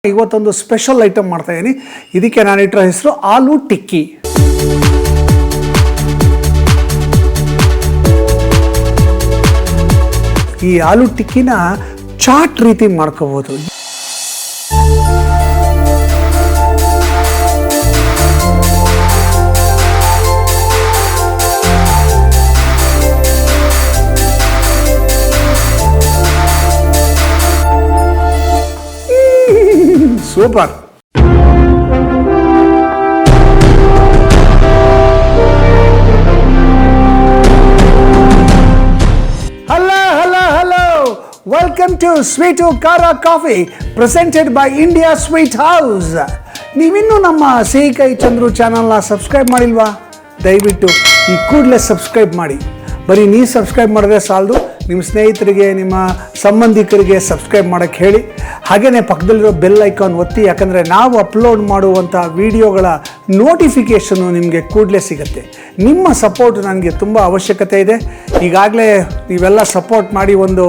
ಇವತ್ತೊಂದು special item ಮಾಡ್ತಾ ಇದ್ದೀನಿ. ಇದಕ್ಕೆ ನಾನು ಇಟ್ಟಿರೋ ಹೆಸರು ಆಲೂ ಟಿಕ್ಕಿ. ಈ ಆಲೂ ಟಿಕ್ಕಿನ ಚಾಟ್ ರೀತಿ ಮಾಡ್ಕೋಬಹುದು. Super. Hello. Welcome to Sweetu Kara Coffee presented by India Sweet House. ನೀವಿನ್ನೂ ನಮ್ಮ ಸಿಹಿಕೈ ಚಂದ್ರು ಚಾನಲ್ನ ಸಬ್ಸ್ಕ್ರೈಬ್ ಮಾಡಿಲ್ವಾ? ದಯವಿಟ್ಟು ಈ ಕೂಡಲೇ ಸಬ್ಸ್ಕ್ರೈಬ್ ಮಾಡಿ. ಬರೀ ನೀವು ಸಬ್ಸ್ಕ್ರೈಬ್ ಮಾಡಿದ್ರೆ ಸಾಲದು, ನಿಮ್ಮ ಸ್ನೇಹಿತರಿಗೆ ನಿಮ್ಮ ಸಂಬಂಧಿಕರಿಗೆ ಸಬ್ಸ್ಕ್ರೈಬ್ ಮಾಡೋಕ್ಕೆ ಹೇಳಿ. ಹಾಗೆಯೇ ಪಕ್ಕದಲ್ಲಿರೋ ಬೆಲ್ ಐಕಾನ್ ಒತ್ತಿ, ಯಾಕಂದರೆ ನಾವು ಅಪ್ಲೋಡ್ ಮಾಡುವಂಥ ವಿಡಿಯೋಗಳ ನೋಟಿಫಿಕೇಷನ್ನು ನಿಮಗೆ ಕೂಡಲೇ ಸಿಗುತ್ತೆ. ನಿಮ್ಮ ಸಪೋರ್ಟ್ ನನಗೆ ತುಂಬ ಅವಶ್ಯಕತೆ ಇದೆ. ಈಗಾಗಲೇ ನೀವೆಲ್ಲ ಸಪೋರ್ಟ್ ಮಾಡಿ ಒಂದು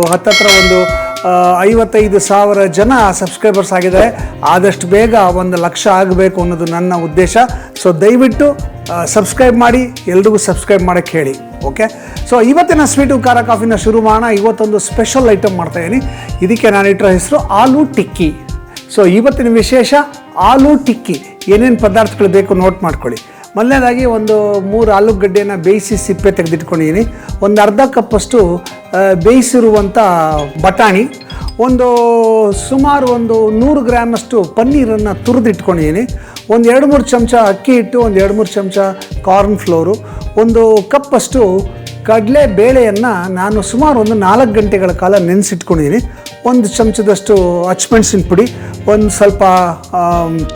55,000 ಜನ ಸಬ್ಸ್ಕ್ರೈಬರ್ಸ್ ಆಗಿದ್ದಾರೆ. ಆದಷ್ಟು ಬೇಗ 1,00,000 ಆಗಬೇಕು ಅನ್ನೋದು ನನ್ನ ಉದ್ದೇಶ. ಸೊ ದಯವಿಟ್ಟು ಸಬ್ಸ್ಕ್ರೈಬ್ ಮಾಡಿ, ಎಲ್ರಿಗೂ ಸಬ್ಸ್ಕ್ರೈಬ್ ಮಾಡೋಕ್ಕೆ ಹೇಳಿ. ಓಕೆ, ಸೊ ಇವತ್ತಿನ ಸ್ವೀಟು ಖಾರ ಕಾಫಿನ ಶುರು ಮಾಡೋಣ. ಇವತ್ತೊಂದು ಸ್ಪೆಷಲ್ ಐಟಮ್ ಮಾಡ್ತಾಯಿದ್ದೀನಿ. ಇದಕ್ಕೆ ನಾನು ಇಟ್ಟಿರೋ ಹೆಸರು ಆಲೂ ಟಿಕ್ಕಿ. ಸೊ ಇವತ್ತಿನ ವಿಶೇಷ ಆಲೂ ಟಿಕ್ಕಿ. ಏನೇನು ಪದಾರ್ಥಗಳು ಬೇಕು ನೋಟ್ ಮಾಡ್ಕೊಳ್ಳಿ. ಮೊದಲನೇದಾಗಿ ಒಂದು 3 ಆಲೂಗಡ್ಡೆನ ಬೇಯಿಸಿ ಸಿಪ್ಪೆ ತೆಗೆದಿಟ್ಕೊಂಡಿದ್ದೀನಿ. ಒಂದು ಅರ್ಧ ಕಪ್ಪಷ್ಟು ಬೇಯಿಸಿರುವಂಥ ಬಟಾಣಿ, ಸುಮಾರು 100 ಗ್ರಾಮಷ್ಟು ಪನ್ನೀರನ್ನು ತುರಿದಿಟ್ಕೊಂಡಿದ್ದೀನಿ. ಒಂದು 2-3 ಚಮಚ ಅಕ್ಕಿ ಹಿಟ್ಟು, ಒಂದು 2-3 ಚಮಚ ಕಾರ್ನ್ ಫ್ಲೋರು, 1 ಕಪ್ಪಷ್ಟು ಕಡಲೆ ಬೇಳೆಯನ್ನು ನಾನು ಸುಮಾರು 4 ಗಂಟೆಗಳ ಕಾಲ ನೆನೆಸಿಟ್ಕೊಂಡಿದ್ದೀನಿ. 1 ಚಮಚದಷ್ಟು ಹಚ್ಮೆಣಸಿನ ಪುಡಿ, ಒಂದು ಸ್ವಲ್ಪ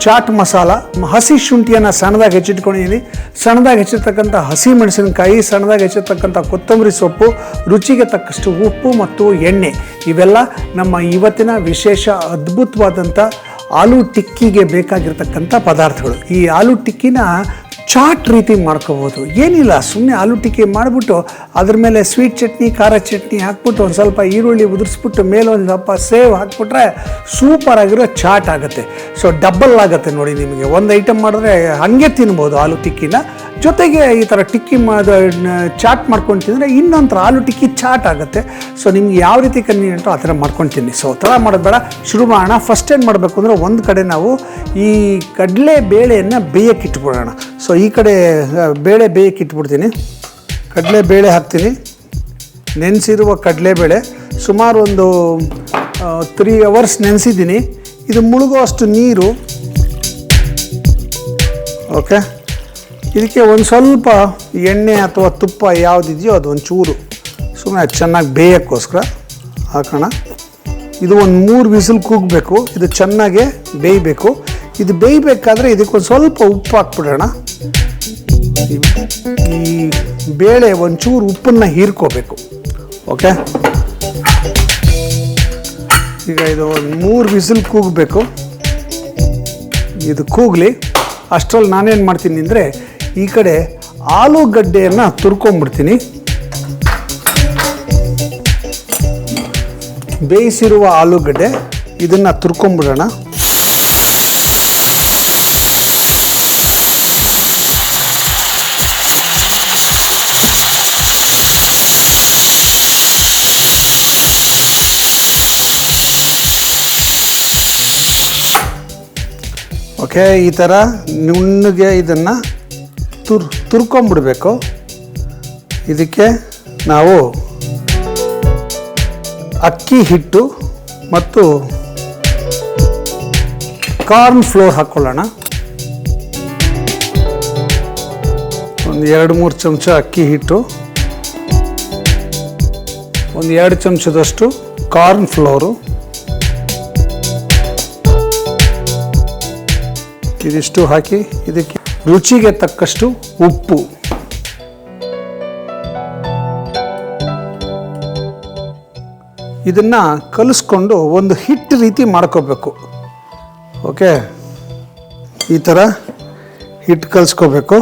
ಚಾಟ್ ಮಸಾಲ, ಹಸಿ ಶುಂಠಿಯನ್ನು ಸಣ್ಣದಾಗಿ ಹೆಚ್ಚಿಟ್ಕೊಂಡಿದ್ದೀನಿ, ಸಣ್ಣದಾಗಿ ಹೆಚ್ಚಿರ್ತಕ್ಕಂಥ ಹಸಿ ಮೆಣಸಿನಕಾಯಿ, ಸಣ್ಣದಾಗಿ ಹೆಚ್ಚಿರ್ತಕ್ಕಂಥ ಕೊತ್ತಂಬರಿ ಸೊಪ್ಪು, ರುಚಿಗೆ ತಕ್ಕಷ್ಟು ಉಪ್ಪು ಮತ್ತು ಎಣ್ಣೆ. ಇವೆಲ್ಲ ನಮ್ಮ ಇವತ್ತಿನ ವಿಶೇಷ ಅದ್ಭುತವಾದಂಥ ಆಲೂ ಟಿಕ್ಕಿಗೆ ಬೇಕಾಗಿರ್ತಕ್ಕಂಥ ಪದಾರ್ಥಗಳು. ಈ ಆಲೂ ಟಿಕ್ಕಿನ ಚಾಟ್ ರೀತಿ ಮಾಡ್ಕೋಬೋದು. ಏನಿಲ್ಲ, ಸುಮ್ಮನೆ ಆಲೂ ಟಿಕ್ಕಿ ಮಾಡಿಬಿಟ್ಟು ಅದ್ರ ಮೇಲೆ ಸ್ವೀಟ್ ಚಟ್ನಿ, ಖಾರ ಚಟ್ನಿ ಹಾಕ್ಬಿಟ್ಟು ಒಂದು ಸ್ವಲ್ಪ ಈರುಳ್ಳಿ ಉದುರಿಸ್ಬಿಟ್ಟು ಮೇಲೆ ಒಂದು ಸ್ವಲ್ಪ ಸೇವ್ ಹಾಕ್ಬಿಟ್ರೆ ಸೂಪರಾಗಿರೋ ಚಾಟ್ ಆಗುತ್ತೆ. ಸೊ ಡಬ್ಬಲ್ ಆಗುತ್ತೆ ನೋಡಿ. ನಿಮಗೆ ಒಂದು ಐಟಮ್ ಮಾಡಿದ್ರೆ ಹಾಗೆ ತಿನ್ಬೋದು ಆಲೂ ಟಿಕ್ಕಿನ. ಜೊತೆಗೆ ಈ ಥರ ಟಿಕ್ಕಿ ಚಾಟ್ ಮಾಡ್ಕೊಂಡು ತಿಂದರೆ ಇನ್ನೊಂಥರ ಆಲೂ ಟಿಕ್ಕಿ ಚಾಟ್ ಆಗುತ್ತೆ. ಸೊ ನಿಮ್ಗೆ ಯಾವ ರೀತಿ ಕನ್ವೀನಿಯಂಟು ಆ ಥರ ಮಾಡ್ಕೊಂಡು ತಿನ್ನಿ. ಸೊ ಥರ ಮಾಡೋದು ಬೇಡ, ಶುರು ಮಾಡೋಣ. ಫಸ್ಟ್ ಏನು ಮಾಡಬೇಕು ಅಂದರೆ, ಒಂದು ಕಡೆ ನಾವು ಈ ಕಡಲೆ ಬೇಳೆಯನ್ನು ಬೇಯಕ್ಕೆ ಇಟ್ಬಿಡೋಣ. ಸೊ ಈ ಕಡೆ ಬೇಳೆ ಬೇಯಕ್ಕೆ ಇಟ್ಬಿಡ್ತೀನಿ. ಕಡಲೆ ಬೇಳೆ ಹಾಕ್ತೀನಿ. ನೆನೆಸಿರುವ ಕಡಲೆಬೇಳೆ ಸುಮಾರು 3 ಅವರ್ಸ್ ನೆನೆಸಿದ್ದೀನಿ. ಇದು ಮುಳುಗುವಷ್ಟು ನೀರು. ಓಕೆ, ಇದಕ್ಕೆ ಒಂದು ಸ್ವಲ್ಪ ಎಣ್ಣೆ ಅಥವಾ ತುಪ್ಪ ಯಾವುದಿದೆಯೋ ಅದು ಒಂಚೂರು ಸುಮ್ಮನೆ ಚೆನ್ನಾಗಿ ಬೇಯೋಕ್ಕೋಸ್ಕರ ಹಾಕೋಣ. ಇದು ಒಂದು 3 ವಿಸಿಲ್ ಕೂಗಬೇಕು. ಇದು ಚೆನ್ನಾಗೆ ಬೇಯಬೇಕು. ಇದು ಬೇಯಬೇಕಾದ್ರೆ ಇದಕ್ಕೊಂದು ಸ್ವಲ್ಪ ಉಪ್ಪು ಹಾಕ್ಬಿಡೋಣ. ಈ ಬೇಳೆ ಒಂಚೂರು ಉಪ್ಪನ್ನು ಹೀರ್ಕೋಬೇಕು. ಓಕೆ, ಈಗ ಇದು ಒಂದು 3 ವಿಸಿಲ್ ಕೂಗಬೇಕು. ಇದು ಕೂಗಲಿ. ಅಷ್ಟರಲ್ಲಿ ನಾನೇನು ಮಾಡ್ತೀನಿ ಅಂದರೆ, ಈ ಕಡೆ ಆಲೂಗಡ್ಡೆಯನ್ನು ತುರ್ಕೊಂಡ್ಬಿಡ್ತೀನಿ. ಬೇಯಿಸಿರುವ ಆಲೂಗಡ್ಡೆ ಇದನ್ನು ತುರ್ಕೊಂಡ್ಬಿಡೋಣ. ಓಕೆ, ಈ ಥರ ನುಣ್ಣಗೆ ಇದನ್ನು ತುರ್ಕೊಂಬಿಡ್ಬೇಕು. ಇದಕ್ಕೆ ನಾವು ಅಕ್ಕಿ ಹಿಟ್ಟು ಮತ್ತು ಕಾರ್ನ್ ಫ್ಲೋರ್ ಹಾಕ್ಕೊಳ್ಳೋಣ. ಒಂದು 2-3 ಚಮಚ ಅಕ್ಕಿ ಹಿಟ್ಟು, ಒಂದು 2 ಚಮಚದಷ್ಟು ಕಾರ್ನ್ ಫ್ಲೋರು, ಇದಿಷ್ಟು ಹಾಕಿ ಇದಕ್ಕೆ ರುಚಿಗೆ ತಕ್ಕಷ್ಟು ಉಪ್ಪು. ಇದನ್ನು ಕಲಿಸ್ಕೊಂಡು ಒಂದು ಹಿಟ್ಟು ರೀತಿ ಮಾಡ್ಕೋಬೇಕು. ಓಕೆ, ಈ ಥರ ಹಿಟ್ಟು ಕಲಿಸ್ಕೋಬೇಕು.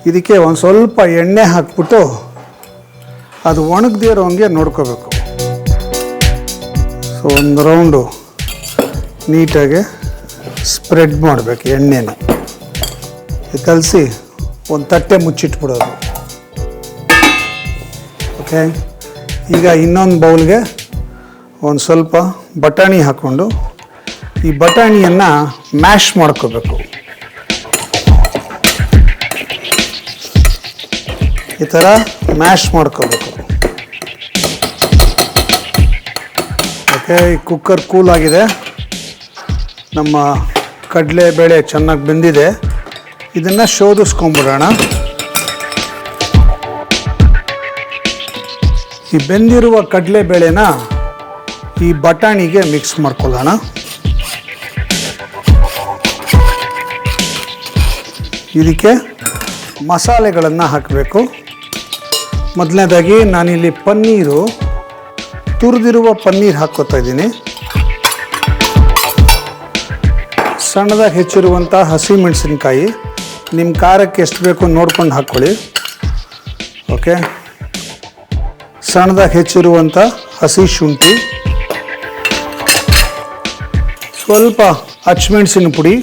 ಇದಕ್ಕೆ ಒಂದು ಸ್ವಲ್ಪ ಎಣ್ಣೆ ಹಾಕ್ಬಿಟ್ಟು ಅದು ಒಣಗದೇ ಇರೋಂಗೆ ನೋಡ್ಕೋಬೇಕು. ಸೊ ಒಂದು ರೌಂಡು ನೀಟಾಗಿ ಸ್ಪ್ರೆಡ್ ಮಾಡಬೇಕು ಎಣ್ಣೆನ ಕಲಸಿ ಒಂದು ತಟ್ಟೆ ಮುಚ್ಚಿಟ್ಬಿಡೋದು. ಓಕೆ, ಈಗ ಇನ್ನೊಂದು ಬೌಲ್ಗೆ ಒಂದು ಸ್ವಲ್ಪ ಬಟಾಣಿ ಹಾಕ್ಕೊಂಡು ಈ ಬಟಾಣಿಯನ್ನು ಮ್ಯಾಶ್ ಮಾಡ್ಕೋಬೇಕು. ಈ ಥರ ಮ್ಯಾಶ್ ಮಾಡ್ಕೋಬೇಕು. ಓಕೆ, ಈ ಕುಕ್ಕರ್ ಕೂಲ್ ಆಗಿದೆ. ನಮ್ಮ ಕಡಲೆಬೇಳೆ ಚೆನ್ನಾಗಿ ಬೆಂದಿದೆ. ಇದನ್ನು ಶೋಧಿಸ್ಕೊಂಬಿಡೋಣ. ಈ ಬೆಂದಿರುವ ಕಡಲೆಬೇಳೆನ ಈ ಬಟಾಣಿಗೆ ಮಿಕ್ಸ್ ಮಾಡ್ಕೊಳ್ಳೋಣ. ಇದಕ್ಕೆ ಮಸಾಲೆಗಳನ್ನು ಹಾಕಬೇಕು. ಮೊದಲನೇದಾಗಿ ನಾನಿಲ್ಲಿ ಪನ್ನೀರು, ತುರಿದಿರುವ ಪನ್ನೀರ್ ಹಾಕ್ಕೋತಾ ಇದ್ದೀನಿ. ಸಣ್ಣದಾಗಿ ಹೆಚ್ಚಿರುವಂಥ ಹಸಿಮೆಣಸಿನ್ಕಾಯಿ, ನಿಮ್ಮ ಖಾರಕ್ಕೆ ಎಷ್ಟು ಬೇಕು ನೋಡ್ಕೊಂಡು ಹಾಕ್ಕೊಳ್ಳಿ. ಓಕೆ, ಸಣ್ಣದಾಗಿ ಹೆಚ್ಚಿರುವಂಥ ಹಸಿ ಶುಂಠಿ, ಸ್ವಲ್ಪ ಹಸಿಮೆಣಸಿನ ಪುಡಿ,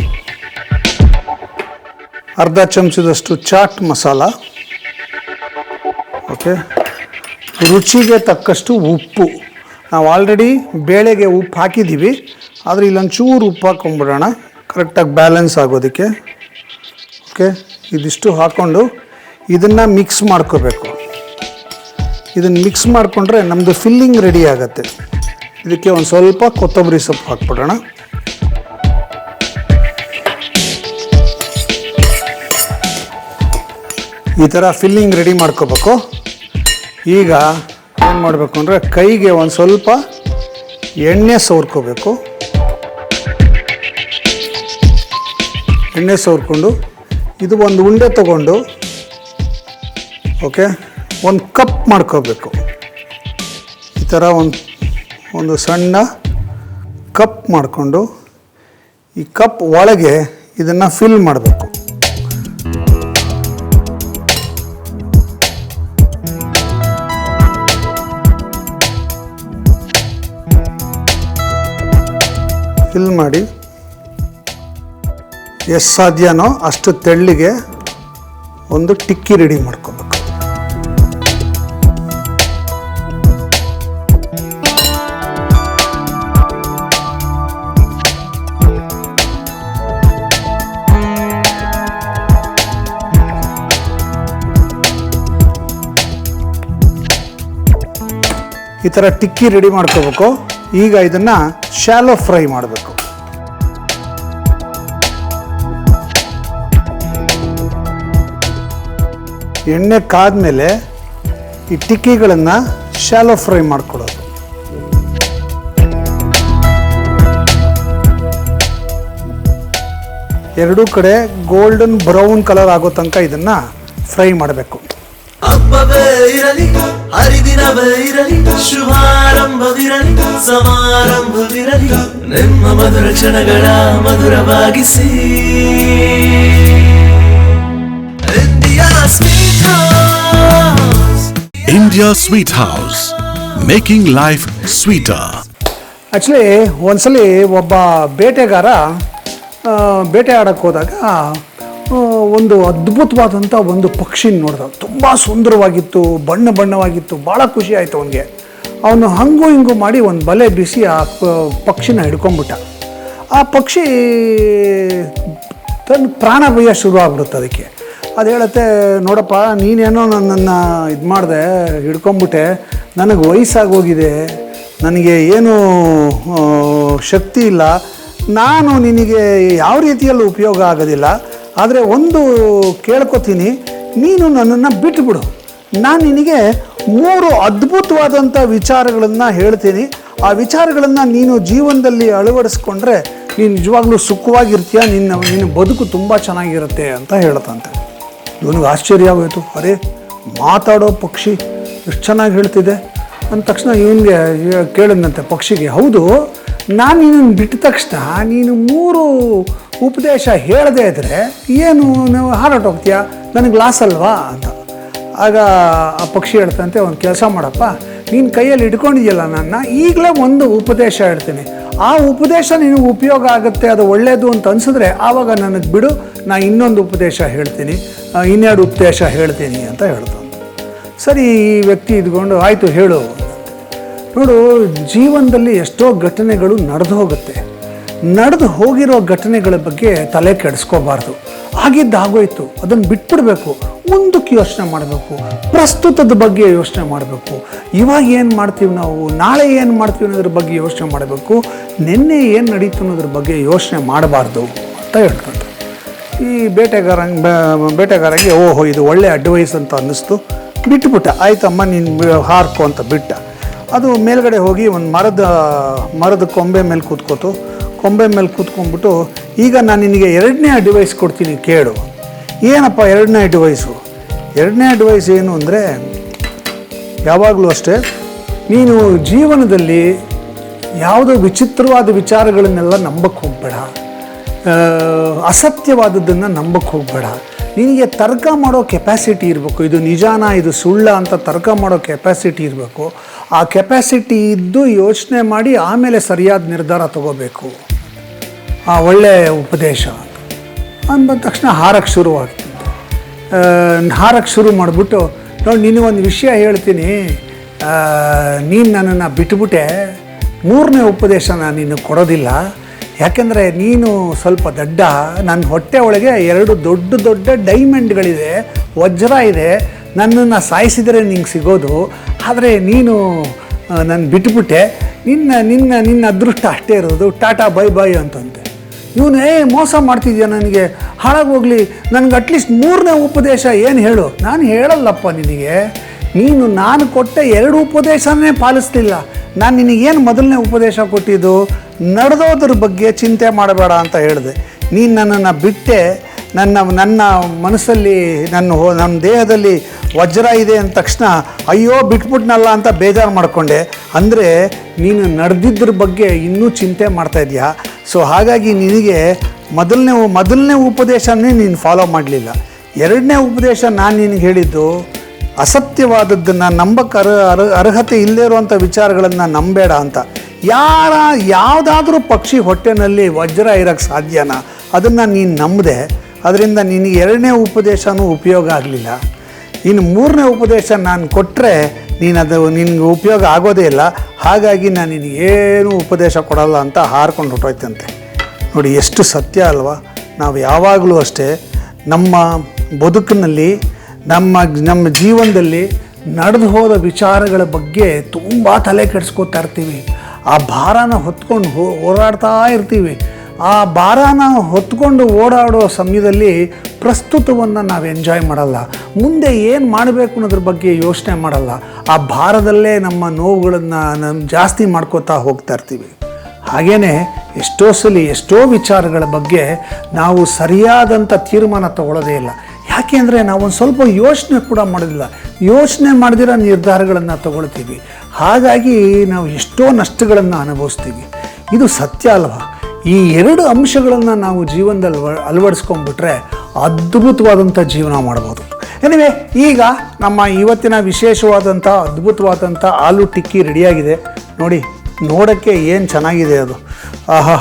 ಅರ್ಧ ಚಮಚದಷ್ಟು ಚಾಟ್ ಮಸಾಲ. ಓಕೆ, ರುಚಿಗೆ ತಕ್ಕಷ್ಟು ಉಪ್ಪು. ನಾವು ಆಲ್ರೆಡಿ ಬೇಳೆಗೆ ಉಪ್ಪು ಹಾಕಿದ್ದೀವಿ, ಆದರೆ ಇಲ್ಲೊಂಚೂರು ಉಪ್ಪು ಹಾಕ್ಕೊಂಬಿಡೋಣ ಕರೆಕ್ಟಾಗಿ ಬ್ಯಾಲೆನ್ಸ್ ಆಗೋದಕ್ಕೆ. ಓಕೆ, ಇದಿಷ್ಟು ಹಾಕ್ಕೊಂಡು ಇದನ್ನು ಮಿಕ್ಸ್ ಮಾಡ್ಕೋಬೇಕು. ಇದನ್ನು ಮಿಕ್ಸ್ ಮಾಡಿಕೊಂಡ್ರೆ ನಮ್ಮದು ಫಿಲ್ಲಿಂಗ್ ರೆಡಿ ಆಗುತ್ತೆ. ಇದಕ್ಕೆ ಒಂದು ಸ್ವಲ್ಪ ಕೊತ್ತಂಬರಿ ಸೊಪ್ಪು ಹಾಕ್ಬಿಡೋಣ. ಈ ಥರ ಫಿಲ್ಲಿಂಗ್ ರೆಡಿ ಮಾಡ್ಕೋಬೇಕು. ಈಗ ಏನು ಮಾಡಬೇಕು ಅಂದರೆ ಕೈಗೆ ಒಂದು ಸ್ವಲ್ಪ ಎಣ್ಣೆ ಸವರ್ಕೋಬೇಕು. ಎಣ್ಣೆ ಸವರ್ಕೊಂಡು ಇದು ಒಂದು ಉಂಡೆ ತಗೊಂಡು, ಓಕೆ, ಒಂದು ಕಪ್ ಮಾಡ್ಕೋಬೇಕು. ಈ ಥರ ಒಂದು ಸಣ್ಣ ಕಪ್ ಮಾಡಿಕೊಂಡು ಈ ಕಪ್ ಒಳಗೆ ಇದನ್ನು ಫಿಲ್ ಮಾಡಬೇಕು. ಫಿಲ್ ಮಾಡಿ ಎಷ್ಟು ಸಾಧ್ಯನೋ ಅಷ್ಟು ತೆಳ್ಳಿಗೆ ಒಂದು ಟಿಕ್ಕಿ ರೆಡಿ ಮಾಡ್ಕೋಬೇಕು. ಈ ಥರ ಟಿಕ್ಕಿ ರೆಡಿ ಮಾಡ್ಕೋಬೇಕು. ಈಗ ಇದನ್ನು ಶಾಲೋ ಫ್ರೈ ಮಾಡಬೇಕು. ಎಣ್ಣೆ ಕಾದ್ಮೇಲೆ ಈ ಟಿಕ್ಕಿಗಳನ್ನು ಶಾಲೋ ಫ್ರೈ ಮಾಡ್ಕೊಳ್ಳೋದು. ಎರಡೂ ಕಡೆ ಗೋಲ್ಡನ್ ಬ್ರೌನ್ ಕಲರ್ ಆಗೋ ತನಕ ಇದನ್ನು ಫ್ರೈ ಮಾಡಬೇಕು. ಹಬ್ಬವೇ ಇರಲಿ, ಹರಿದಿನವೇ ಇರಲಿ, ಶುಭಾರಂಭವಿರಲಿ, ಸಮಾರಂಭವಿರಲಿ, ನಿಮ್ಮ ಮಧುರ ಕ್ಷಣಗಳ ಮಧುರವಾಗಿಸಿ. India Sweet House, making life sweeter. Actually ಒಂದ್ಸಲಿ ಒಬ್ಬ ಬೇಟೆಗಾರ ಬೇಟೆ ಆಡೋಕ್ಕೆ ಹೋದಾಗ ಒಂದು ಅದ್ಭುತವಾದಂಥ ಒಂದು ಪಕ್ಷಿನ ನೋಡಿದ. ತುಂಬ ಸುಂದರವಾಗಿತ್ತು, ಬಣ್ಣವಾಗಿತ್ತು, ಭಾಳ ಖುಷಿ ಆಯಿತು ಅವನಿಗೆ. ಅವನು ಹಂಗೂ ಹಿಂಗೂ ಮಾಡಿ ಒಂದು ಬಲೆ ಬೀಸಿ ಆ ಪಕ್ಷಿನ ಹಿಡ್ಕೊಂಬಿಟ್ಟ. ಆ ಪಕ್ಷಿ ತನ್ನ ಪ್ರಾಣ ಭಯ ಶುರು ಆಗ್ಬಿಡುತ್ತೆ ಅದಕ್ಕೆ. ಅದು ಹೇಳುತ್ತೆ, ನೋಡಪ್ಪ ನೀನೇನೋ ನನ್ನನ್ನು ಇದು ಮಾಡಿದೆ, ಹಿಡ್ಕೊಂಬಿಟ್ಟೆ, ನನಗೆ ವಯಸ್ಸಾಗೋಗಿದೆ, ನನಗೆ ಏನೂ ಶಕ್ತಿ ಇಲ್ಲ, ನಾನು ನಿನಗೆ ಯಾವ ರೀತಿಯಲ್ಲೂ ಉಪಯೋಗ ಆಗೋದಿಲ್ಲ. ಆದರೆ ಒಂದು ಕೇಳ್ಕೊತೀನಿ, ನೀನು ನನ್ನನ್ನು ಬಿಟ್ಟುಬಿಡು, ನಾನು ನಿನಗೆ 3 ಅದ್ಭುತವಾದಂಥ ವಿಚಾರಗಳನ್ನು ಹೇಳ್ತೀನಿ. ಆ ವಿಚಾರಗಳನ್ನು ನೀನು ಜೀವನದಲ್ಲಿ ಅಳವಡಿಸ್ಕೊಂಡ್ರೆ ನೀನು ನಿಜವಾಗ್ಲೂ ಸುಖವಾಗಿರ್ತೀಯ, ನಿನ್ನ ಬದುಕು ತುಂಬ ಚೆನ್ನಾಗಿರುತ್ತೆ ಅಂತ ಹೇಳ್ತಂತೆ. ಇವನಿಗೆ ಆಶ್ಚರ್ಯ ಆಗೋಯ್ತು. ಅರೆ, ಮಾತಾಡೋ ಪಕ್ಷಿ ಎಷ್ಟು ಚೆನ್ನಾಗಿ ಹೇಳ್ತಿದೆ ಅಂದ ತಕ್ಷಣ ಇವನಿಗೆ ಕೇಳಿದಂತೆ ಪಕ್ಷಿಗೆ, ಹೌದು, ನಾನು ನಿನ್ನನ್ನು ಬಿಟ್ಟ ತಕ್ಷಣ ನೀನು 3 ಉಪದೇಶ ಹೇಳದೇ ಇದ್ದರೆ ಏನು ನೀವು ಹಾರಾಟೋಗ್ತೀಯಾ, ನನಗೆ ಲಾಸ್ ಅಲ್ವಾ ಅಂತ. ಆಗ ಆ ಪಕ್ಷಿ ಹೇಳ್ತಂತೆ, ಒಂದು ಕೆಲಸ ಮಾಡಪ್ಪ, ನೀನು ಕೈಯಲ್ಲಿ ಇಟ್ಕೊಂಡಿದ್ಯಲ್ಲ ನನ್ನ, ಈಗಲೇ ಒಂದು ಉಪದೇಶ ಹೇಳ್ತೀನಿ, ಆ ಉಪದೇಶ ನಿನಗೆ ಉಪಯೋಗ ಆಗುತ್ತೆ, ಅದು ಒಳ್ಳೆಯದು ಅಂತ ಅನಿಸಿದ್ರೆ ಆವಾಗ ನನಗೆ ಬಿಡು, ನಾ ಇನ್ನೊಂದು ಉಪದೇಶ ಹೇಳ್ತೀನಿ, ಇನ್ನೆರಡು ಉಪದೇಶ ಹೇಳ್ತೀನಿ ಅಂತ ಹೇಳ್ತಾನೆ. ಸರಿ, ಈ ವ್ಯಕ್ತಿ ಇದ್ಕೊಂಡು ಆಯಿತು ಹೇಳು. ನೋಡು, ಜೀವನದಲ್ಲಿ ಎಷ್ಟೋ ಘಟನೆಗಳು ನಡೆದು ಹೋಗಿರೋ ಘಟನೆಗಳ ಬಗ್ಗೆ ತಲೆ ಕೆಡಿಸ್ಕೋಬಾರ್ದು. ಆಗಿದ್ದಾಗೋಯ್ತು, ಅದನ್ನು ಬಿಟ್ಬಿಡ್ಬೇಕು. ಮುಂದಕ್ಕೆ ಯೋಚನೆ ಮಾಡಬೇಕು, ಪ್ರಸ್ತುತದ ಬಗ್ಗೆ ಯೋಚನೆ ಮಾಡಬೇಕು. ಇವಾಗ ಏನು ಮಾಡ್ತೀವಿ ನಾವು, ನಾಳೆ ಏನು ಮಾಡ್ತೀವಿ ಅನ್ನೋದ್ರ ಬಗ್ಗೆ ಯೋಚನೆ ಮಾಡಬೇಕು. ನಿನ್ನೆ ಏನು ನಡೀತು ಅನ್ನೋದ್ರ ಬಗ್ಗೆ ಯೋಚನೆ ಮಾಡಬಾರ್ದು ಅಂತ ಹೇಳ್ತಾರೆ. ಈ ಬೇಟೆಗಾರಗೆ ಓಹೋ ಇದು ಒಳ್ಳೆ ಅಡ್ವೈಸ್ ಅಂತ ಅನ್ನಿಸ್ತು, ಬಿಟ್ಟುಬಿಟ್ಟ. ಆಯ್ತಮ್ಮ ನೀನು ಹಾರ್ಕೊ ಅಂತ ಬಿಟ್ಟ. ಅದು ಮೇಲ್ಗಡೆ ಹೋಗಿ ಒಂದು ಮರದ ಕೊಂಬೆ ಮೇಲೆ ಕೂತ್ಕೊಂಡ್ಬಿಟ್ಟು, ಈಗ ನಾನು ನಿನಗೆ 2ನೇ ಅಡ್ವೈಸ್ ಕೊಡ್ತೀನಿ ಕೇಳು. ಏನಪ್ಪ 2ನೇ ಅಡ್ವೈಸು? 2ನೇ ಅಡ್ವೈಸ್ ಏನು ಅಂದರೆ, ಯಾವಾಗಲೂ ಅಷ್ಟೇ, ನೀನು ಜೀವನದಲ್ಲಿ ಯಾವುದೋ ವಿಚಿತ್ರವಾದ ವಿಚಾರಗಳನ್ನೆಲ್ಲ ನಂಬಕ್ಕೆ ಹೋಗಬೇಡ, ಅಸತ್ಯವಾದದ್ದನ್ನು ನಂಬಕ್ಕೆ ಹೋಗಬೇಡ. ನಿನಗೆ ತರ್ಕ ಮಾಡೋ ಕೆಪಾಸಿಟಿ ಇರಬೇಕು. ಇದು ನಿಜಾನ ಇದು ಸುಳ್ಳ ಅಂತ ತರ್ಕ ಮಾಡೋ ಕೆಪಾಸಿಟಿ ಇರಬೇಕು. ಆ ಕೆಪಾಸಿಟಿ ಇದ್ದು ಯೋಚನೆ ಮಾಡಿ ಆಮೇಲೆ ಸರಿಯಾದ ನಿರ್ಧಾರ ತಗೋಬೇಕು. ಆ ಒಳ್ಳೆಯ ಉಪದೇಶ ಅಂದ ತಕ್ಷಣ ಹಾರಕ್ಕೆ ಶುರುವಾಗ್ತಿತ್ತು. ಹಾರಕ್ಕೆ ಶುರು ಮಾಡಿಬಿಟ್ಟು, ನೋಡಿ ನಿನಗೊಂದು ವಿಷಯ ಹೇಳ್ತೀನಿ, ನೀನು ನನ್ನನ್ನು ಬಿಟ್ಟುಬಿಟ್ಟೆ, 3ನೇ ಉಪದೇಶ ನಾನು ನಿನಗೆ ಕೊಡೋದಿಲ್ಲ. ಯಾಕೆಂದರೆ ನೀನು ಸ್ವಲ್ಪ ದಡ್ಡ, ನನ್ನ ಹೊಟ್ಟೆ ಒಳಗೆ 2 ದೊಡ್ಡ ಡೈಮಂಡ್ಗಳಿದೆ, ವಜ್ರ ಇದೆ, ನನ್ನನ್ನು ಸಾಯಿಸಿದರೆ ನಿಂಗೆ ಸಿಗೋದು. ಆದರೆ ನೀನು ನನ್ನ ಬಿಟ್ಟುಬಿಟ್ಟೆ, ನಿನ್ನ ಅದೃಷ್ಟ ಅಷ್ಟೇ ಇರೋದು, ಟಾಟಾ ಬೈ ಬೈ ಅಂತಂತೆ. ಇವನು ಮೋಸ ಮಾಡ್ತಿದ್ಯಾ ನನಗೆ, ಹಾಳಾಗೋಗ್ಲಿ, ನನಗೆ ಅಟ್ಲೀಸ್ಟ್ 3ನೇ ಉಪದೇಶ ಏನು ಹೇಳು. ನಾನು ಹೇಳಲ್ಲಪ್ಪ ನಿನಗೆ, ನೀನು ನಾನು ಕೊಟ್ಟ 2 ಉಪದೇಶನೇ ಪಾಲಿಸ್ತಿಲ್ಲ. ನಾನು ನಿನಗೇನು ಮೊದಲನೇ ಉಪದೇಶ ಕೊಟ್ಟಿದ್ದು, ನಡೆದೋದ್ರ ಬಗ್ಗೆ ಚಿಂತೆ ಮಾಡಬೇಡ ಅಂತ ಹೇಳಿದೆ. ನೀನು ನನ್ನನ್ನು ಬಿಟ್ಟೆ, ನನ್ನ ಮನಸ್ಸಲ್ಲಿ ನನ್ನ ದೇಹದಲ್ಲಿ ವಜ್ರ ಇದೆ ಅಂದ ತಕ್ಷಣ ಅಯ್ಯೋ ಬಿಟ್ಬಿಟ್ನಲ್ಲ ಅಂತ ಬೇಜಾರು ಮಾಡಿಕೊಂಡೆ. ಅಂದರೆ ನೀನು ನಡೆದಿದ್ರ ಬಗ್ಗೆ ಇನ್ನೂ ಚಿಂತೆ ಮಾಡ್ತಾಯಿದ್ಯಾ. ಸೊ ಹಾಗಾಗಿ ನಿನಗೆ ಮೊದಲನೇ ಉಪದೇಶನೇ ನೀನು ಫಾಲೋ ಮಾಡಲಿಲ್ಲ. 2ನೇ ಉಪದೇಶ ನಾನು ನಿನಗೆ ಹೇಳಿದ್ದು, ಅಸತ್ಯವಾದದ್ದನ್ನು ನಂಬಕ್ಕೆ ಅರ್ಹತೆ ಇಲ್ಲದೇ ಇರುವಂಥ ವಿಚಾರಗಳನ್ನು ನಂಬೇಡ ಅಂತ. ಯಾವುದಾದ್ರೂ ಪಕ್ಷಿ ಹೊಟ್ಟೆನಲ್ಲಿ ವಜ್ರ ಇರೋಕ್ಕೆ ಸಾಧ್ಯನಾ? ಅದನ್ನು ನೀನು ನಂಬದೆ, ಅದರಿಂದ ನಿನಗೆ 2ನೇ ಉಪದೇಶನೂ ಉಪಯೋಗ ಆಗಲಿಲ್ಲ. ಇನ್ನು 3ನೇ ಉಪದೇಶ ನಾನು ಕೊಟ್ಟರೆ ನಿನಗೆ ಉಪಯೋಗ ಆಗೋದೇ ಇಲ್ಲ. ಹಾಗಾಗಿ ನಾನು ನಿನಗೇನು ಉಪದೇಶ ಕೊಡಲ್ಲ ಅಂತ ಹಾರ್ಕೊಂಡು ಹೊಟ್ಟೋಯ್ತಂತೆ. ನೋಡಿ ಎಷ್ಟು ಸತ್ಯ ಅಲ್ವಾ. ನಾವು ಯಾವಾಗಲೂ ಅಷ್ಟೇ ನಮ್ಮ ಬದುಕಿನಲ್ಲಿ ನಮ್ಮ ಜೀವನದಲ್ಲಿ ನಡೆದು ಹೋದ ವಿಚಾರಗಳ ಬಗ್ಗೆ ತುಂಬ ತಲೆ ಕೆಡಿಸ್ಕೋತಾ ಇರ್ತೀವಿ. ಆ ಭಾರನ ಹೊತ್ಕೊಂಡು ಓಡಾಡ್ತಾ ಇರ್ತೀವಿ. ಆ ಭಾರನ ಹೊತ್ಕೊಂಡು ಓಡಾಡೋ ಸಮಯದಲ್ಲಿ ಪ್ರಸ್ತುತವನ್ನು ನಾವು ಎಂಜಾಯ್ ಮಾಡಲ್ಲ. ಮುಂದೆ ಏನು ಮಾಡಬೇಕು ಅನ್ನೋದ್ರ ಬಗ್ಗೆ ಯೋಚನೆ ಮಾಡಲ್ಲ. ಆ ಭಾರದಲ್ಲೇ ನಮ್ಮ ನೋವುಗಳನ್ನು ಜಾಸ್ತಿ ಮಾಡ್ಕೋತಾ ಹೋಗ್ತಾ ಇರ್ತೀವಿ. ಹಾಗೆಯೇ ಎಷ್ಟೋ ವಿಚಾರಗಳ ಬಗ್ಗೆ ನಾವು ಸರಿಯಾದಂಥ ತೀರ್ಮಾನ ತಗೊಳ್ಳೋದೇ ಇಲ್ಲ. ಯಾಕೆ ಅಂದರೆ ನಾವೊಂದು ಸ್ವಲ್ಪ ಯೋಚನೆ ಕೂಡ ಮಾಡೋದಿಲ್ಲ. ಯೋಚನೆ ಮಾಡದಿರೋ ನಿರ್ಧಾರಗಳನ್ನು ತಗೊಳ್ತೀವಿ. ಹಾಗಾಗಿ ನಾವು ಎಷ್ಟೋ ನಷ್ಟಗಳನ್ನು ಅನುಭವಿಸ್ತೀವಿ. ಇದು ಸತ್ಯ ಅಲ್ವಾ? ಈ 2 ಅಂಶಗಳನ್ನು ನಾವು ಜೀವನದಲ್ಲಿ ಅಳವಡಿಸ್ಕೊಂಡ್ಬಿಟ್ರೆ ಅದ್ಭುತವಾದಂಥ ಜೀವನ ಮಾಡ್ಬೋದು. ಎನಿವೆ, ಈಗ ನಮ್ಮ ಇವತ್ತಿನ ವಿಶೇಷವಾದಂಥ ಅದ್ಭುತವಾದಂಥ ಆಲೂ ಟಿಕ್ಕಿ ರೆಡಿಯಾಗಿದೆ. ನೋಡಿ, ನೋಡೋಕ್ಕೆ ಏನು ಚೆನ್ನಾಗಿದೆ ಅದು. ಆಹಾ,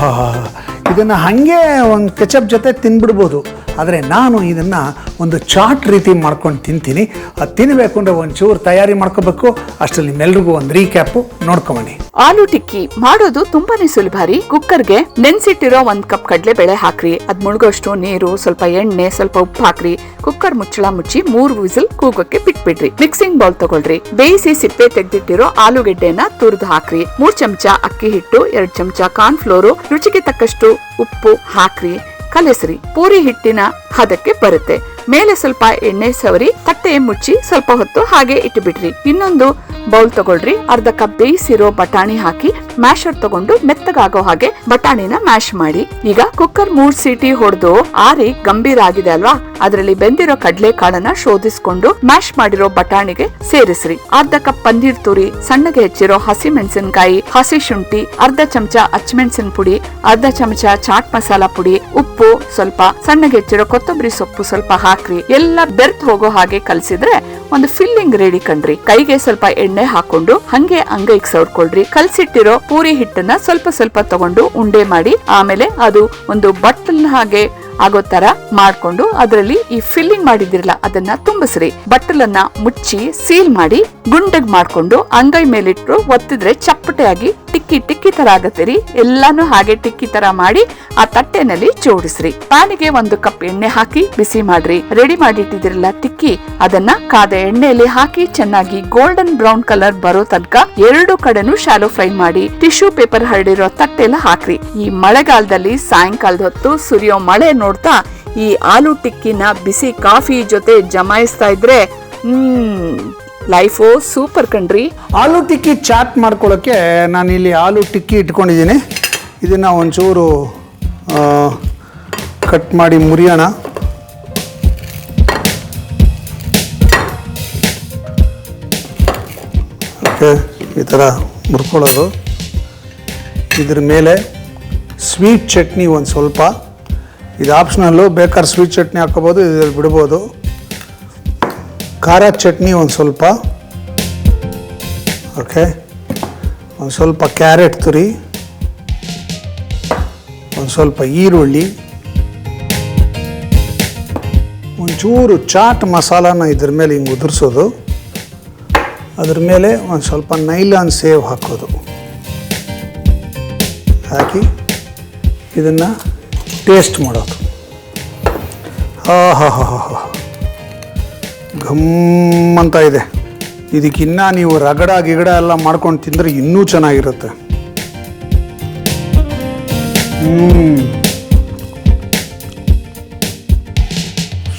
ಇದನ್ನು ಹಾಗೆ ಒಂದು ಕೆಚಪ್ ಜೊತೆ ತಿನ್ಬಿಡ್ಬೋದು. ಆದರೆ ನಾನು ಇದನ್ನು ಒಂದು ಚಾಟ್ ರೀತಿ ಮಾಡ್ಕೊಂಡು ತಿಂತೀನಿ. ಅದು ತಿನ್ನಬೇಕು ಅಂದರೆ ಒಂಚೂರು ತಯಾರಿ ಮಾಡ್ಕೋಬೇಕು. ಅಷ್ಟರಲ್ಲಿ ನಿಮ್ಮೆಲ್ರಿಗೂ ಒಂದು ರೀಕ್ಯಾಪು ನೋಡ್ಕೊಂಬನ್ನಿ. ಆಲೂ ಟಿಕ್ಕಿ ಮಾಡೋದು ತುಂಬಾನೇ ಸುಲಭ ರೀ. ಕುಕ್ಕರ್ಗೆ ನೆನ್ಸಿಟ್ಟಿರೋ 1 ಕಪ್ ಕಡಲೆ ಬೇಳೆ ಹಾಕ್ರಿ. ಅದ್ ಮುಳುಗೋಷ್ಟು ನೀರು, ಸ್ವಲ್ಪ ಎಣ್ಣೆ, ಸ್ವಲ್ಪ ಉಪ್ಪು ಹಾಕ್ರಿ. ಕುಕ್ಕರ್ ಮುಚ್ಚಳ ಮುಚ್ಚಿ 3 ವಿಸಿಲ್ ಕೂಗೋಕೆ ಬಿಟ್ಬಿಡ್ರಿ. ಮಿಕ್ಸಿಂಗ್ ಬೌಲ್ ತಗೊಳ್ರಿ. ಬೇಯಿಸಿ ಸಿಪ್ಪೆ ತೆಗೆದಿಟ್ಟಿರೋ ಆಲೂಗೆಡ್ಡೆನ ತುರಿದು ಹಾಕ್ರಿ. 3 ಚಮಚ ಅಕ್ಕಿ ಹಿಟ್ಟು, 2 ಚಮಚ ಕಾರ್ನ್ ಫ್ಲೋರು, ರುಚಿಗೆ ತಕ್ಕಷ್ಟು ಉಪ್ಪು ಹಾಕ್ರಿ. ಕಲಸ್ರಿ. ಪೂರಿ ಹಿಟ್ಟಿನ ಹದಕ್ಕೆ ಬರುತ್ತೆ. ಮೇಲೆ ಸ್ವಲ್ಪ ಎಣ್ಣೆ ಸವರಿ ತಟ್ಟೆ ಮುಚ್ಚಿ ಸ್ವಲ್ಪ ಹೊತ್ತು ಹಾಗೆ ಇಟ್ಟುಬಿಡ್ರಿ. ಇನ್ನೊಂದು ಬೌಲ್ ತಗೊಳ್ರಿ. ಅರ್ಧ ಕಪ್ ಬೇಯಿಸಿರೋ ಬಟಾಣಿ ಹಾಕಿ ಮ್ಯಾಶರ್ ತಗೊಂಡು ಮೆತ್ತಗಾಗೋ ಹಾಗೆ ಬಟಾಣಿನ ಮ್ಯಾಶ್ ಮಾಡಿ. ಈಗ ಕುಕ್ಕರ್ 3 ಸೀಟಿ ಹೊಡೆದು ಆರಿ ಗಂಭೀರ ಆಗಿದೆ ಅಲ್ವಾ? ಅದರಲ್ಲಿ ಬೆಂದಿರೋ ಕಡಲೆ ಕಾಳನ್ನ ಶೋಧಿಸ್ಕೊಂಡು ಮ್ಯಾಶ್ ಮಾಡಿರೋ ಬಟಾಣಿಗೆ ಸೇರಿಸ್ರಿ. ಅರ್ಧ ಕಪ್ ಪನ್ನೀರ್ ತುರಿ, ಸಣ್ಣಗೆ ಹೆಚ್ಚಿರೋ ಹಸಿ ಮೆಣಸಿನಕಾಯಿ, ಹಸಿ ಶುಂಠಿ, ಅರ್ಧ ಚಮಚ ಅಚ್ಚಮೆಣಸಿನ ಪುಡಿ, ಅರ್ಧ ಚಮಚ ಚಾಟ್ ಮಸಾಲಾ ಪುಡಿ, ಉಪ್ಪು ಸ್ವಲ್ಪ, ಸಣ್ಣಗೆ ಹೆಚ್ಚಿರೋ ಕೊತ್ತಂಬರಿ ಸೊಪ್ಪು ಸ್ವಲ್ಪ ಹಾಕ್ರಿ. ಎಲ್ಲ ಬೆರ್ತ್ ಹೋಗೋ ಹಾಗೆ ಕಲಸಿದ್ರೆ ಒಂದು ಫಿಲ್ಲಿಂಗ್ ರೆಡಿ ಕಣ್ರಿ. ಕೈಗೆ ಸ್ವಲ್ಪ ಎಣ್ಣೆ ಹಾಕೊಂಡು ಹಂಗೆ ಅಂಗೈಗೆ ಸವರ್ಕೊಳ್ರಿ. ಕಲ್ಸಿಟ್ಟಿರೋ ಪೂರಿ ಹಿಟ್ಟನ್ನ ಸ್ವಲ್ಪ ಸ್ವಲ್ಪ ತಗೊಂಡು ಉಂಡೆ ಮಾಡಿ ಆಮೇಲೆ ಅದು ಒಂದು ಬಟ್ಟಲ್ ಹಾಗೆ ಆಗೋ ತರ ಮಾಡ್ಕೊಂಡು ಅದರಲ್ಲಿ ಈ ಫಿಲ್ಲಿಂಗ್ ಮಾಡಿದಿರಲ್ಲ ಅದನ್ನ ತುಂಬಿಸ್ರಿ. ಬಟ್ಟಲನ್ನ ಮುಚ್ಚಿ ಸೀಲ್ ಮಾಡಿ ಗುಂಡಗ್ ಮಾಡ್ಕೊಂಡು ಅಂಗೈ ಮೇಲಿಟ್ರು ಒತ್ತಿದ್ರೆ ಚಪ್ಪಟೆಯಾಗಿ ಟಿಕ್ಕಿ ತರ ಆಗತ್ತೀರಿ. ಎಲ್ಲಾನು ಹಾಗೆ ಟಿಕ್ಕಿ ತರ ಮಾಡಿ ಆ ತಟ್ಟೆನಲ್ಲಿ ಜೋಡಿಸ್ರಿ. ಪ್ಯಾನಿಗೆ 1 ಕಪ್ ಎಣ್ಣೆ ಹಾಕಿ ಬಿಸಿ ಮಾಡ್ರಿ. ರೆಡಿ ಮಾಡಿಟ್ಟಿದಿರಲ್ಲ ಟಿಕ್ಕಿ ಅದನ್ನ ಕಾದ ಎಣ್ಣೆಯಲ್ಲಿ ಹಾಕಿ ಚೆನ್ನಾಗಿ ಗೋಲ್ಡನ್ ಬ್ರೌನ್ ಕಲರ್ ಬರೋ ತನಕ 2 ಕಡೆನೂ ಶಾಲೋ ಫ್ರೈ ಮಾಡಿ ಟಿಶ್ಯೂ ಪೇಪರ್ ಹರಡಿರೋ ತಟ್ಟೆಲ್ಲ ಹಾಕ್ರಿ. ಈ ಮಳೆಗಾಲದಲ್ಲಿ ಸಾಯಂಕಾಲದ ಹೊತ್ತು ಸುರಿಯೋ ಮಳೆ ನೋಡ್ತಾ ಈ ಆಲೂ ಟಿಕ್ಕಿನ ಬಿಸಿ ಕಾಫಿ ಜೊತೆ ಜಮಾಯಿಸ್ತಾ ಇದ್ರೆ ಲೈಫು ಸೂಪರ್ ಕಣ್ರಿ. ಆಲೂ ಟಿಕ್ಕಿ ಚಾಟ್ ಮಾಡ್ಕೊಳ್ಳೋಕ್ಕೆ ನಾನು ಇಲ್ಲಿ ಆಲೂ ಟಿಕ್ಕಿ ಇಟ್ಕೊಂಡಿದ್ದೀನಿ. ಇದನ್ನು ಒಂಚೂರು ಕಟ್ ಮಾಡಿ ಮುರಿಯೋಣ. ಓಕೆ, ಈ ಥರ ಮುರ್ಕೊಳ್ಳೋದು. ಇದ್ರ ಮೇಲೆ ಸ್ವೀಟ್ ಚಟ್ನಿ ಒಂದು ಸ್ವಲ್ಪ, ಇದು ಆಪ್ಷನಲ್ಲು, ಬೇಕಾದ್ರೆ ಸ್ವೀಟ್ ಚಟ್ನಿ ಹಾಕೋಬೋದು, ಇದ್ರಲ್ಲಿ ಬಿಡ್ಬೋದು. ಖಾರ ಚಟ್ನಿ ಒಂದು ಸ್ವಲ್ಪ, ಓಕೆ, ಒಂದು ಸ್ವಲ್ಪ ಕ್ಯಾರೆಟ್ ತುರಿ, ಒಂದು ಸ್ವಲ್ಪ ಈರುಳ್ಳಿ, ಒಂಚೂರು ಚಾಟ್ ಮಸಾಲಾನ ಇದ್ರ ಮೇಲೆ ಹಿಂಗೆ ಉದುರಿಸೋದು, ಅದ್ರ ಮೇಲೆ ಒಂದು ಸ್ವಲ್ಪ ನೈಲಾನ್ ಸೇವ್ ಹಾಕೋದು, ಹಾಕಿ ಇದನ್ನು ಟೇಸ್ಟ್ ಮಾಡೋದು. ಘಮ್ ಅಂತ ಇದೆ. ಇದಕ್ಕಿನ್ನ ನೀವು ರಗಡ ಗಿಗಡ ಎಲ್ಲ ಮಾಡ್ಕೊಂಡು ತಿಂದರೆ ಇನ್ನೂ ಚೆನ್ನಾಗಿರುತ್ತೆ.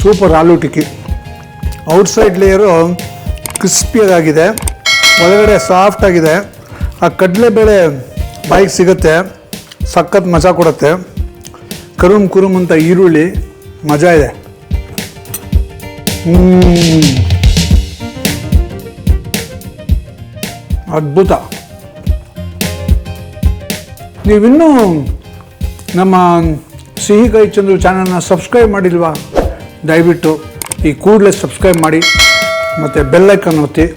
ಸೂಪರ್ ಆಲೂ ಟಿಕ್ಕಿ. ಔಟ್ಸೈಡ್ ಲೇಯರು ಕ್ರಿಸ್ಪಿಯಾಗಿದೆ, ಒಳಗಡೆ ಸಾಫ್ಟ್ ಆಗಿದೆ. ಆ ಕಡಲೆಬೇಳೆ ಬಾಯಿಗೆ ಸಿಗುತ್ತೆ, ಸಖತ್ ಮಜಾ ಕೊಡುತ್ತೆ. ಕುರುಮ್ ಅಂತ ಈರುಳ್ಳಿ ಮಜಾ ಇದೆ. ಅದ್ಭುತ. ನೀವಿನ್ನೂ ನಮ್ಮ ಸಿಹಿ ಕೈ ಚಂದ್ರು ಚಾನಲ್ನ ಸಬ್ಸ್ಕ್ರೈಬ್ ಮಾಡಿಲ್ವಾ? ದಯವಿಟ್ಟು ಈ ಕೂಡಲೇ ಸಬ್ಸ್ಕ್ರೈಬ್ ಮಾಡಿ ಮತ್ತು ಬೆಲ್ಲೈಕನ್ ಒತ್ತಿ.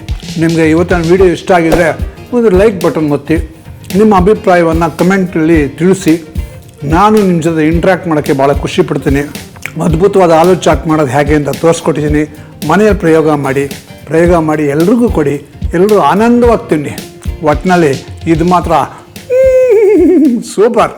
ನಿಮಗೆ ಇವತ್ತಿನ ವಿಡಿಯೋ ಇಷ್ಟ ಆಗಿದರೆ ಒಂದು ಲೈಕ್ ಬಟನ್ ಒತ್ತಿ. ನಿಮ್ಮ ಅಭಿಪ್ರಾಯವನ್ನು ಕಮೆಂಟಲ್ಲಿ ತಿಳಿಸಿ. ನಾನು ನಿಮ್ಮ ಜೊತೆ ಇಂಟ್ರ್ಯಾಕ್ಟ್ ಮಾಡೋಕ್ಕೆ ಭಾಳ ಖುಷಿ ಪಡ್ತೀನಿ. ಅದ್ಭುತವಾದ ಆಲೂ ಚಾಟ್ ಮಾಡೋದು ಹೇಗೆ ಅಂತ ತೋರಿಸ್ಕೊಟ್ಟಿದ್ದೀನಿ. ಮನೆಯಲ್ಲಿ ಪ್ರಯೋಗ ಮಾಡಿ ಎಲ್ರಿಗೂ ಕೊಡಿ. ಎಲ್ಲರೂ ಆನಂದವಾಗಿ ತಿನ್ನಿ. ಒಟ್ಟಿನಲ್ಲಿ ಇದು ಮಾತ್ರ ಸೂಪರ್.